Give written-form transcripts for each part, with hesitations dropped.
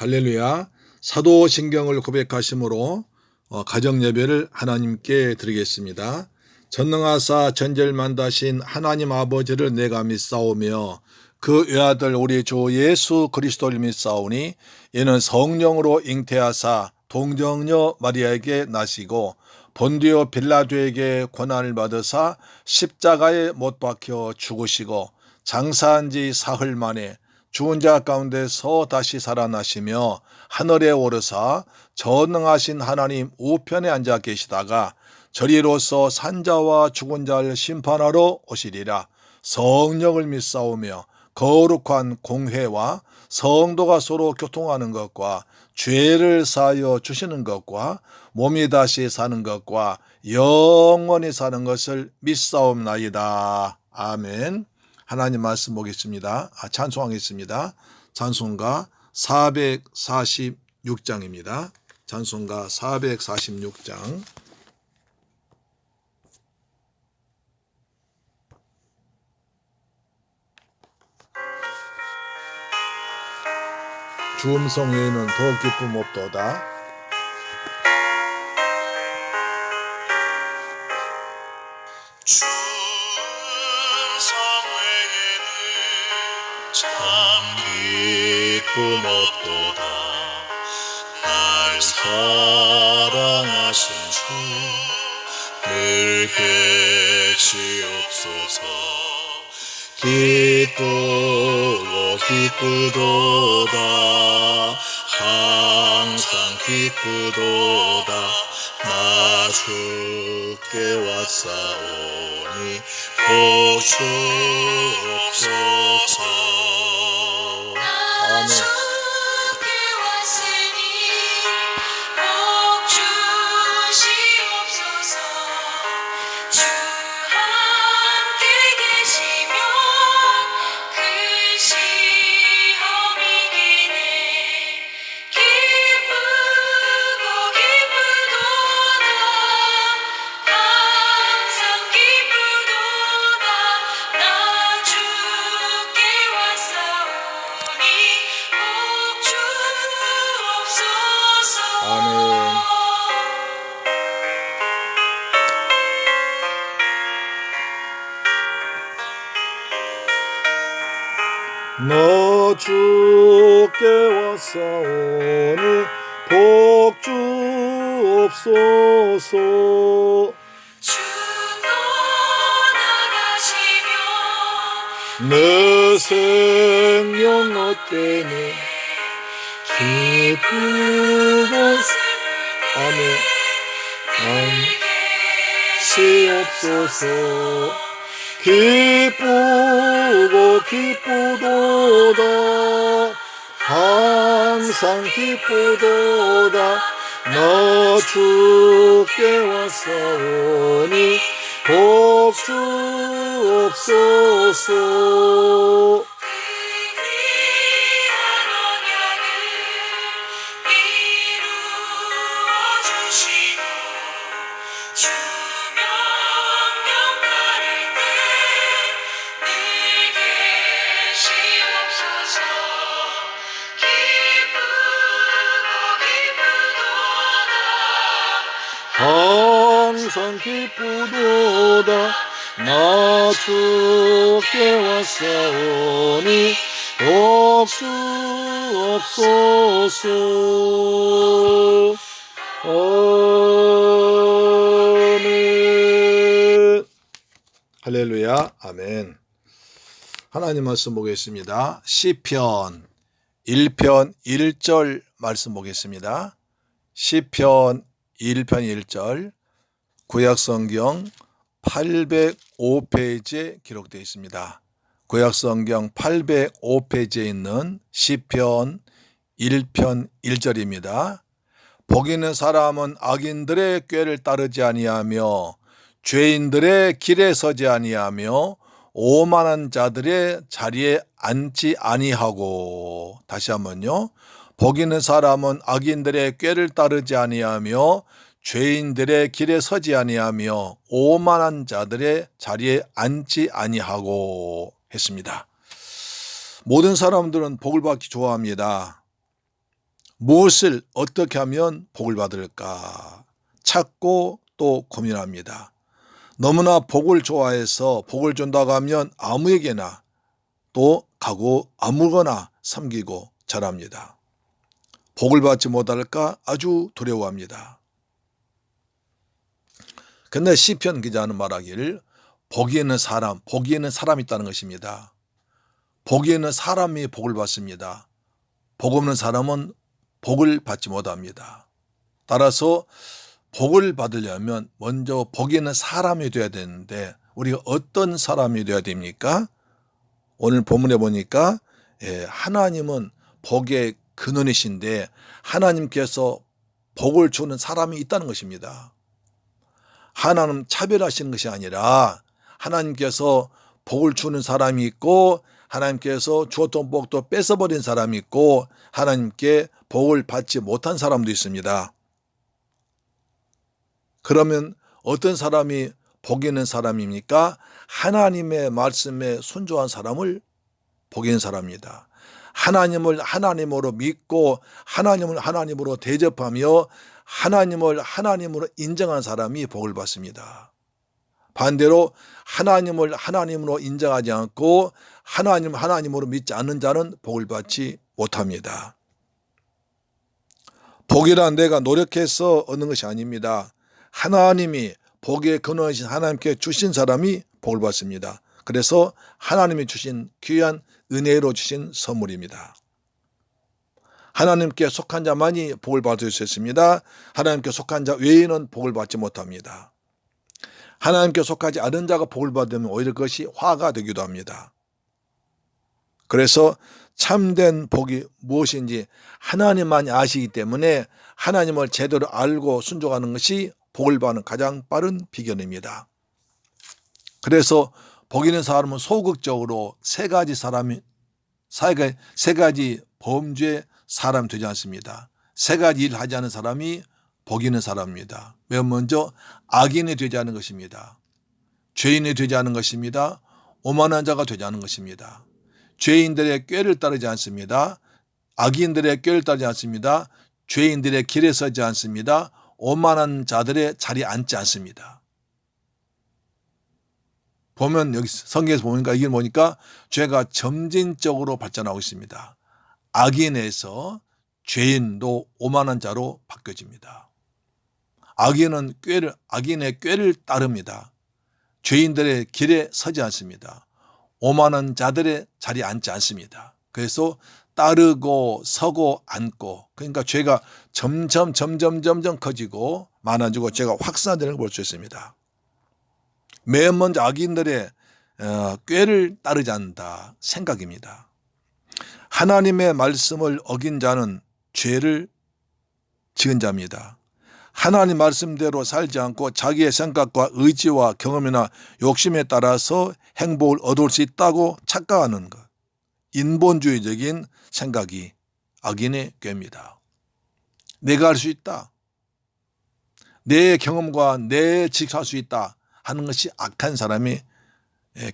할렐루야. 사도신경을 고백하심으로 가정예배를 하나님께 드리겠습니다. 전능하사 전절만다신 하나님 아버지를 내가 믿사오며 그 외아들 우리 주 예수 그리스도를 믿사오니 이는 성령으로 잉태하사 동정녀 마리아에게 나시고 본디오 빌라도에게 고난을 받으사 십자가에 못 박혀 죽으시고 장사한 지 사흘 만에 죽은 자 가운데서 다시 살아나시며 하늘에 오르사 전능하신 하나님 우편에 앉아 계시다가 저리로서 산자와 죽은 자를 심판하러 오시리라. 성령을 믿사오며 거룩한 공회와 성도가 서로 교통하는 것과 죄를 사하여 주시는 것과 몸이 다시 사는 것과 영원히 사는 것을 믿사옵나이다. 아멘. 하나님 말씀 보겠습니다. 찬송하겠습니다. 찬송가 446장입니다. 찬송가 446장. 주 음성 외에는 더 기쁨 없도다. 주 음성 외에는 참 기쁨 없도다. 날 사랑하신 주 늘 계시옵소서. 기쁘고 기쁘도다. 항상 기쁘도다. 나 주께 왔사오니 복주옵소서. 아멘. 주께 왔으니 복 주시옵소서. 주 함께 계시면 그 시험이 기네. 기쁘고 기쁘도다. 항상 기쁘도다. 나 주께 왔사오니 복 주옵소서. 아멘. 너 주께 왔사오니 복 주옵소서. 주 떠나가시면 내 생명 헛되네. 기쁘고 아멘. 시옵소서. 기쁘고 기쁘도다. 항상 기쁘도다. 너 주께 왔사오니 복 주옵소서. 귀한 언약을 이루어주시고 주 명령 따를 때 늘 계시옵소서. 기쁘고 기쁘도다. 항상 기쁘도다. 나 주께 왔사오니 복 주옵소서. 아멘. 할렐루야. 아멘. 하나님 말씀 보겠습니다. 시편 1편 1절 말씀 보겠습니다. 시편 1편 1절 구약성경 805페이지에 기록되어 있습니다. 구약성경 805페이지에 있는 시편 1편 1절입니다. 복 있는 사람은 악인들의 꾀를 따르지 아니하며 죄인들의 길에 서지 아니하며 오만한 자들의 자리에 앉지 아니하고. 다시 한번요. 복 있는 사람은 악인들의 꾀를 따르지 아니하며 죄인들의 길에 서지 아니하며 오만한 자들의 자리에 앉지 아니하고 했습니다. 모든 사람들은 복을 받기 좋아합니다. 무엇을 어떻게 하면 복을 받을까 찾고 또 고민합니다. 너무나 복을 좋아해서 복을 준다고 하면 아무에게나 또 가고 아무거나 섬기고 절합니다. 복을 받지 못할까 아주 두려워합니다. 근데 시편 기자는 말하기를 복이 있는 사람이 있다는 것입니다. 복이 있는 사람이 복을 받습니다. 복 없는 사람은 복을 받지 못합니다. 따라서 복을 받으려면 먼저 복이 있는 사람이 되어야 되는데 우리가 어떤 사람이 되어야 됩니까? 오늘 본문에 보니까 하나님은 복의 근원이신데 하나님께서 복을 주는 사람이 있다는 것입니다. 하나님 차별하시는 것이 아니라 하나님께서 복을 주는 사람이 있고 하나님께서 주었던 복도 뺏어버린 사람이 있고 하나님께 복을 받지 못한 사람도 있습니다. 그러면 어떤 사람이 복 있는 사람입니까? 하나님의 말씀에 순종한 사람을 복 있는 사람입니다. 하나님을 하나님으로 믿고 하나님을 하나님으로 대접하며 하나님을 하나님으로 인정한 사람이 복을 받습니다. 반대로 하나님을 하나님으로 인정하지 않고 하나님을 하나님으로 믿지 않는 자는 복을 받지 못합니다. 복이란 내가 노력해서 얻는 것이 아닙니다. 하나님이 복의 근원이신 하나님께 주신 사람이 복을 받습니다. 그래서 하나님이 주신 귀한 은혜로 주신 선물입니다. 하나님께 속한 자만이 복을 받을 수 있습니다. 하나님께 속한 자 외에는 복을 받지 못합니다. 하나님께 속하지 않은 자가 복을 받으면 오히려 그것이 화가 되기도 합니다. 그래서 참된 복이 무엇인지 하나님만이 아시기 때문에 하나님을 제대로 알고 순종하는 것이 복을 받는 가장 빠른 비결입니다. 그래서 복 있는 사람은 소극적으로 세 가지 범죄 사람 되지 않습니다. 세 가지 일 하지 않은 사람이 복 있는 사람입니다. 맨 먼저 악인이 되지 않은 것입니다. 죄인이 되지 않은 것입니다. 오만한 자가 되지 않은 것입니다. 죄인들의 꾀를 따르지 않습니다. 악인들의 꾀를 따르지 않습니다. 죄인들의 길에 서지 않습니다. 오만한 자들의 자리에 앉지 않습니다. 보면 여기 성경에서 보니까 이게 뭐니까 죄가 점진적으로 발전하고 있습니다. 악인에서 죄인도 오만한 자로 바뀌어집니다. 악인의 꾀를 따릅니다. 죄인들의 길에 서지 않습니다. 오만한 자들의 자리에 앉지 않습니다. 그래서 따르고 서고 앉고 그러니까 죄가 점점 커지고 많아지고 죄가 확산되는 걸 볼 수 있습니다. 맨 먼저 악인들의 꾀를 따르지 않는다 생각입니다. 하나님의 말씀을 어긴 자는 죄를 지은 자입니다. 하나님 말씀대로 살지 않고 자기의 생각과 의지와 경험이나 욕심에 따라서 행복을 얻을 수 있다고 착각하는 것. 인본주의적인 생각이 악인의 꾀입니다. 내가 할 수 있다. 내 경험과 내 직할 수 있다 하는 것이 악한 사람의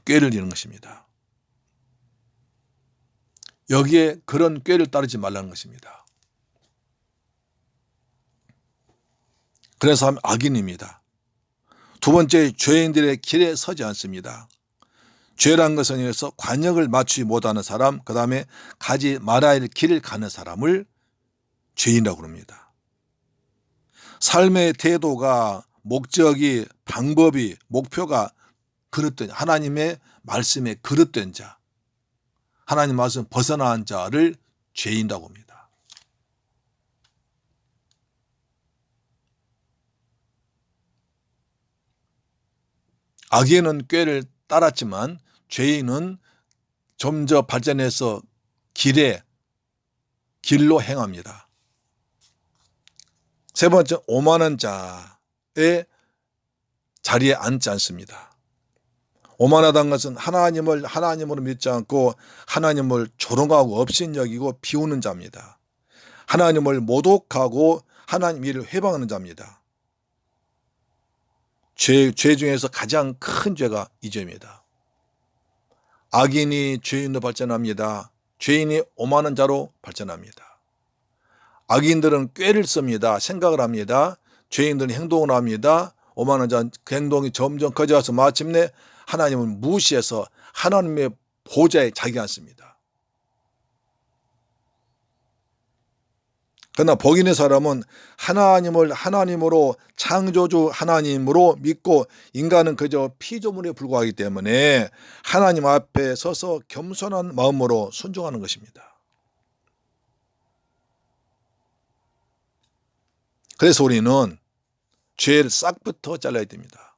꾀를 이루는 것입니다. 여기에 그런 꾀를 따르지 말라는 것입니다. 그래서 하면 악인입니다. 두 번째, 죄인들의 길에 서지 않습니다. 죄란 것은 여기서 관역을 맞추지 못하는 사람, 그 다음에 가지 말아야 할 길을 가는 사람을 죄인이라고 합니다. 삶의 태도가 목적이 방법이 목표가 그릇된 하나님의 말씀에 그릇된 자, 하나님 말씀 벗어난 자를 죄인이라고 합니다. 악인은 꾀를 따랐지만 죄인은 좀 더 발전해서 길로 행합니다. 세 번째, 오만한 자의 자리에 앉지 않습니다. 오만하다는 것은 하나님을 하나님으로 믿지 않고 하나님을 조롱하고 업신여기고 비우는 자입니다. 하나님을 모독하고 하나님 일을 회방하는 자입니다. 죄 중에서 가장 큰 죄가 이 죄입니다. 악인이 죄인으로 발전합니다. 죄인이 오만한 자로 발전합니다. 악인들은 꾀를 씁니다. 생각을 합니다. 죄인들은 행동을 합니다. 오만한 자는 그 행동이 점점 커져서 마침내 하나님을 무시해서 하나님의 보좌에 자기 앉습니다. 그러나 복 있는 사람은 하나님을 하나님으로, 창조주 하나님으로 믿고 인간은 그저 피조물에 불과하기 때문에 하나님 앞에 서서 겸손한 마음으로 순종하는 것입니다. 그래서 우리는 죄를 싹부터 잘라야 됩니다.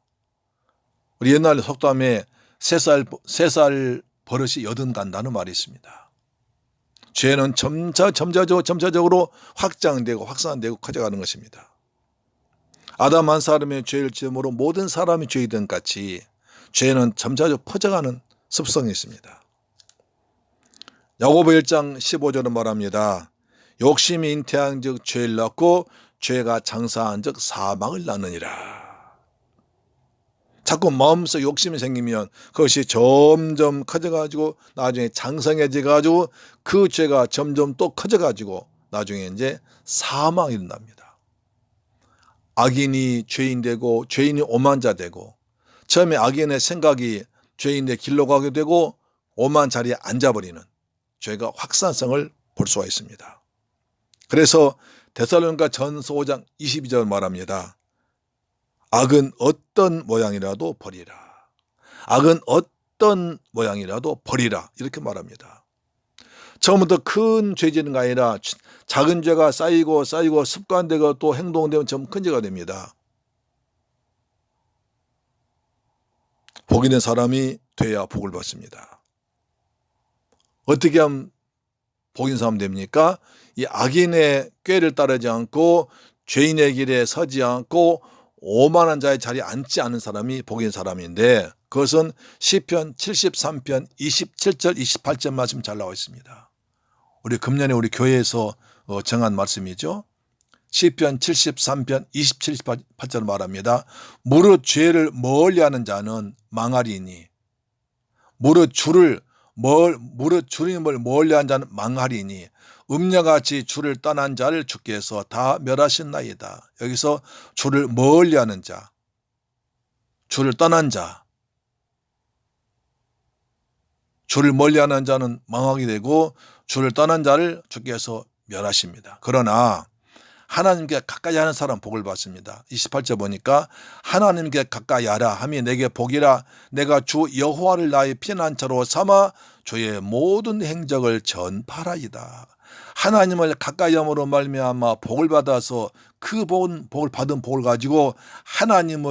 우리 옛날 속담에 세 살 버릇이 여든 간다는 말이 있습니다. 죄는 점차적으로 확장되고 확산되고 커져가는 것입니다. 아담 한 사람의 죄를 지음으로 모든 사람이 죄이던 같이 죄는 점차적으로 퍼져가는 습성이 있습니다. 야고보 1장 15절은 말합니다. 욕심이 잉태한 즉 죄를 낳고 죄가 장사한 즉 사망을 낳느니라. 자꾸 마음속 욕심이 생기면 그것이 점점 커져가지고 나중에 장성해져가지고 그 죄가 점점 또 커져가지고 나중에 이제 사망이 일어납니다. 악인이 죄인 되고 죄인이 오만자 되고 처음에 악인의 생각이 죄인의 길로 가게 되고 오만 자리에 앉아버리는 죄가 확산성을 볼 수가 있습니다. 그래서 데살로니가 전서 5장 22절 말합니다. 악은 어떤 모양이라도 버리라. 악은 어떤 모양이라도 버리라. 이렇게 말합니다. 처음부터 큰 죄지는 아니라 작은 죄가 쌓이고 습관되고 또 행동되면 점점 큰 죄가 됩니다. 복 있는 사람이 돼야 복을 받습니다. 어떻게 하면 복 있는 사람 됩니까? 이 악인의 꾀를 따르지 않고 죄인의 길에 서지 않고 오만한 자의 자리에 앉지 않은 사람이 복 있는 사람인데 그것은 시편 73편 27절 28절 말씀 잘 나와 있습니다. 우리 금년에 우리 교회에서 정한 말씀이죠. 시편 73편 27, 28절 말합니다. 무릇 죄를 멀리하는 자는 망하리니 무릇 주님을 멀리한 자는 망하리니 음녀같이 주를 떠난 자를 주께서 다 멸하신나이다. 여기서 주를 멀리하는 자, 주를 떠난 자, 주를 멀리하는 자는 망하게 되고 주를 떠난 자를 주께서 멸하십니다. 그러나 하나님께 가까이 하는 사람 복을 받습니다. 28절 보니까 하나님께 가까이 하라 함이 내게 복이라. 내가 주 여호와를 나의 피난처로 삼아 주의 모든 행적을 전파하이다. 하나님을 가까이 함으로 말미암아 복을 받아서 그 복을 받은 복을 가지고 하나님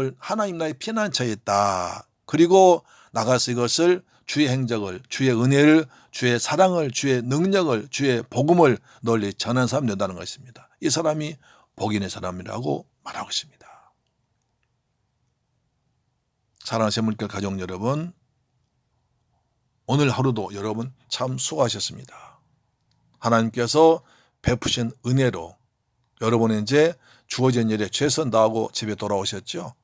나의 피난처에 있다. 그리고 나가서 이것을 주의 행적을, 주의 은혜를, 주의 사랑을, 주의 능력을, 주의 복음을 널리 전하는 사람이 된다는 것입니다. 이 사람이 복 있는 사람이라고 말하고 있습니다. 사랑하는 세문교 가족 여러분, 오늘 하루도 여러분 참 수고하셨습니다. 하나님께서 베푸신 은혜로 여러분은 이제 주어진 일에 최선 다하고 집에 돌아오셨죠.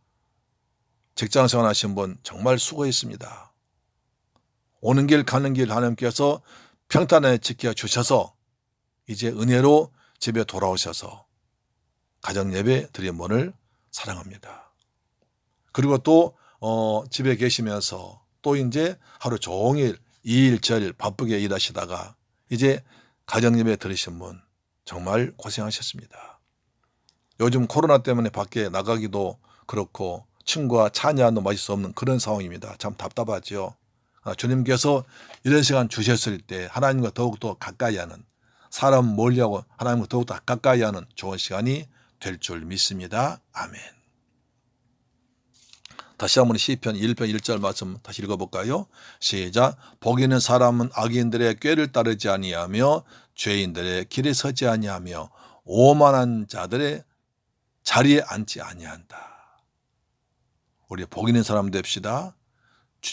직장생활 하신 분 정말 수고했습니다. 오는 길 가는 길 하나님께서 평탄하게 지켜주셔서 이제 은혜로 집에 돌아오셔서 가정예배 드린 분을 사랑합니다. 그리고 또 집에 계시면서 또 이제 하루 종일 이일저일 바쁘게 일하시다가 이제 가정예배 들으신 분 정말 고생하셨습니다. 요즘 코로나 때문에 밖에 나가기도 그렇고 친구와 찬야도 마실 수 없는 그런 상황입니다. 참 답답하죠. 주님께서 이런 시간 주셨을 때 하나님과 더욱더 가까이 하는, 사람 멀리하고 하나님과 더욱더 가까이 하는 좋은 시간이 될 줄 믿습니다. 아멘. 다시 한번 시편 1편 1절 말씀 다시 읽어볼까요? 시작. 복 있는 사람은 악인들의 꾀를 따르지 아니하며 죄인들의 길에 서지 아니하며 오만한 자들의 자리에 앉지 아니한다. 우리 복 있는 사람 됩시다.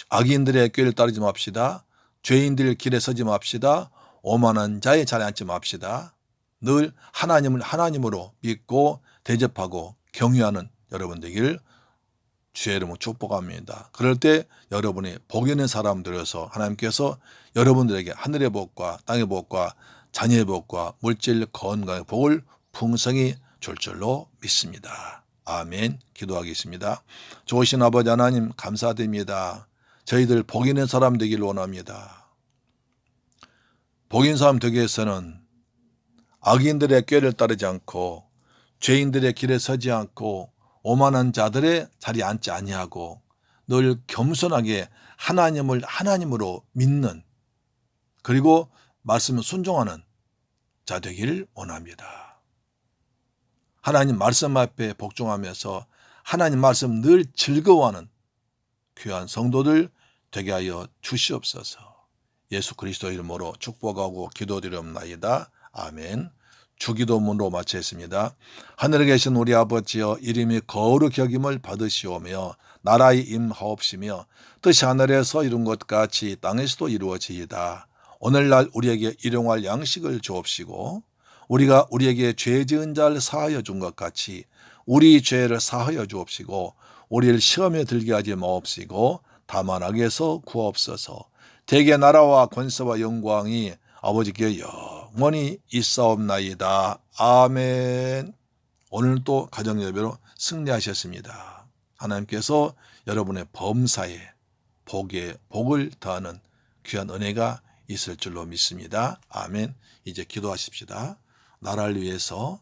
악인들의 꾀를 따르지 맙시다. 죄인들 길에 서지 맙시다. 오만한 자의 자리에 앉지 맙시다. 늘 하나님을 하나님으로 믿고 대접하고 경유하는 여러분 되기를 주의 이름으로 축복합니다. 그럴 때 여러분이 복 있는 사람들에서 하나님께서 여러분들에게 하늘의 복과 땅의 복과 자녀의 복과 물질 건강의 복을 풍성히 줄 줄로 믿습니다. 아멘. 기도하겠습니다. 좋으신 아버지 하나님 감사드립니다. 저희들 복 있는 사람 되길 원합니다. 복 있는 사람 되기 위해서는 악인들의 꾀를 따르지 않고 죄인들의 길에 서지 않고 오만한 자들의 자리에 앉지 아니하고 늘 겸손하게 하나님을 하나님으로 믿는, 그리고 말씀을 순종하는 자 되기를 원합니다. 하나님 말씀 앞에 복종하면서 하나님 말씀 늘 즐거워하는 귀한 성도들 되게 하여 주시옵소서. 예수 그리스도 이름으로 축복하고 기도드리옵나이다. 아멘. 주기도문으로 마치겠습니다. 하늘에 계신 우리 아버지여, 이름이 거룩히 여김을 받으시오며 나라의 임하옵시며 뜻이 하늘에서 이룬 것 같이 땅에서도 이루어지이다. 오늘날 우리에게 일용할 양식을 주옵시고 우리가 우리에게 죄 지은 자를 사하여 준 것 같이 우리 죄를 사하여 주옵시고 우리를 시험에 들게 하지 마옵시고 다만 악에서 구하옵소서. 대개 나라와 권세와 영광이 아버지께 영원히 있사옵나이다. 아멘. 오늘 또 가정예배로 승리하셨습니다. 하나님께서 여러분의 범사에 복을 더하는 귀한 은혜가 있을 줄로 믿습니다. 아멘. 이제 기도하십시다. 나라를 위해서,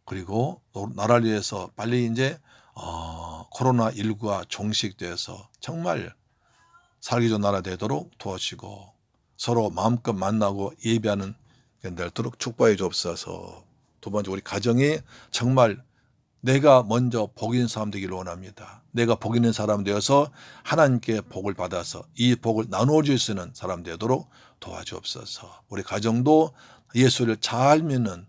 그리고 나라를 위해서 빨리 이제 코로나19가 종식되어서 정말 살기 좋은 나라 되도록 도와주시고 서로 마음껏 만나고 예배하는 되도록 축복해 주옵소서. 두 번째, 우리 가정이 정말 내가 먼저 복 있는 사람 되기를 원합니다. 내가 복 있는 사람 되어서 하나님께 복을 받아서 이 복을 나누어 줄 수 있는 사람 되도록 도와주옵소서. 우리 가정도 예수를 잘 믿는,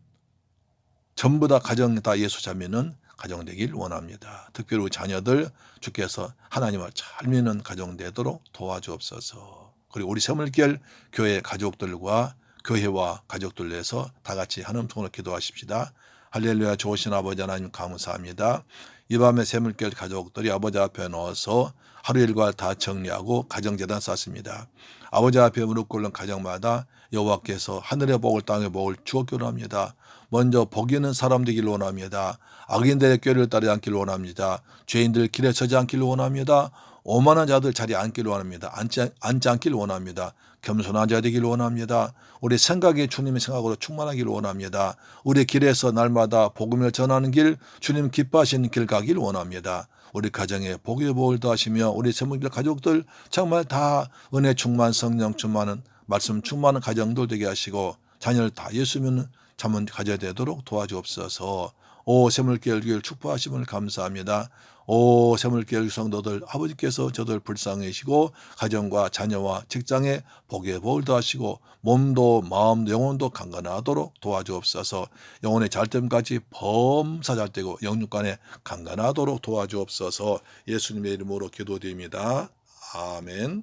전부 다 가정 다 예수 잘 믿는 가정 되길 원합니다. 특별히 우리 자녀들 주께서 하나님을 잘 믿는 가정 되도록 도와주옵소서. 그리고 우리 새물결 교회 가족들과 교회와 가족들 내서 다 같이 하나님 통으로 기도하십시다. 할렐루야. 좋으신 아버지 하나님 감사합니다. 이 밤에 새물결 가족들이 아버지 앞에 넣어서 하루 일과 다 정리하고 가정재단 쌓습니다. 아버지 앞에 무릎 꿇는 가정마다 여호와께서 하늘의 복을 땅의 복을 주었기를 합니다. 먼저 복 있는 사람 되기를 원합니다. 악인들의 꾀를 따르지 않기를 원합니다. 죄인들 길에 서지 않기를 원합니다. 오만한 자들 자리에 앉기를 원합니다. 앉지 않기를 원합니다. 겸손한 자 되기를 원합니다. 우리 생각이 주님의 생각으로 충만하기를 원합니다. 우리 길에서 날마다 복음을 전하는 길, 주님 기뻐하시는 길 가기를 원합니다. 우리 가정에 복의 복을 더하시며 우리 새물결 가족들 정말 다 은혜 충만, 성령 충만한, 말씀 충만한 가정들 되게 하시고 자녀를 다 예수 믿는 자문 가져야 되도록 도와주옵소서. 오 새물결 교회를 축복하심을 감사합니다. 오 새물결 성도들, 아버지께서 저들 불쌍히시고 가정과 자녀와 직장에 복의 복을 더하시고 몸도 마음도 영혼도 강건하도록 도와주옵소서. 영혼의 잘됨까지 범사 잘되고 영육간에 강건하도록 도와주옵소서. 예수님의 이름으로 기도드립니다. 아멘.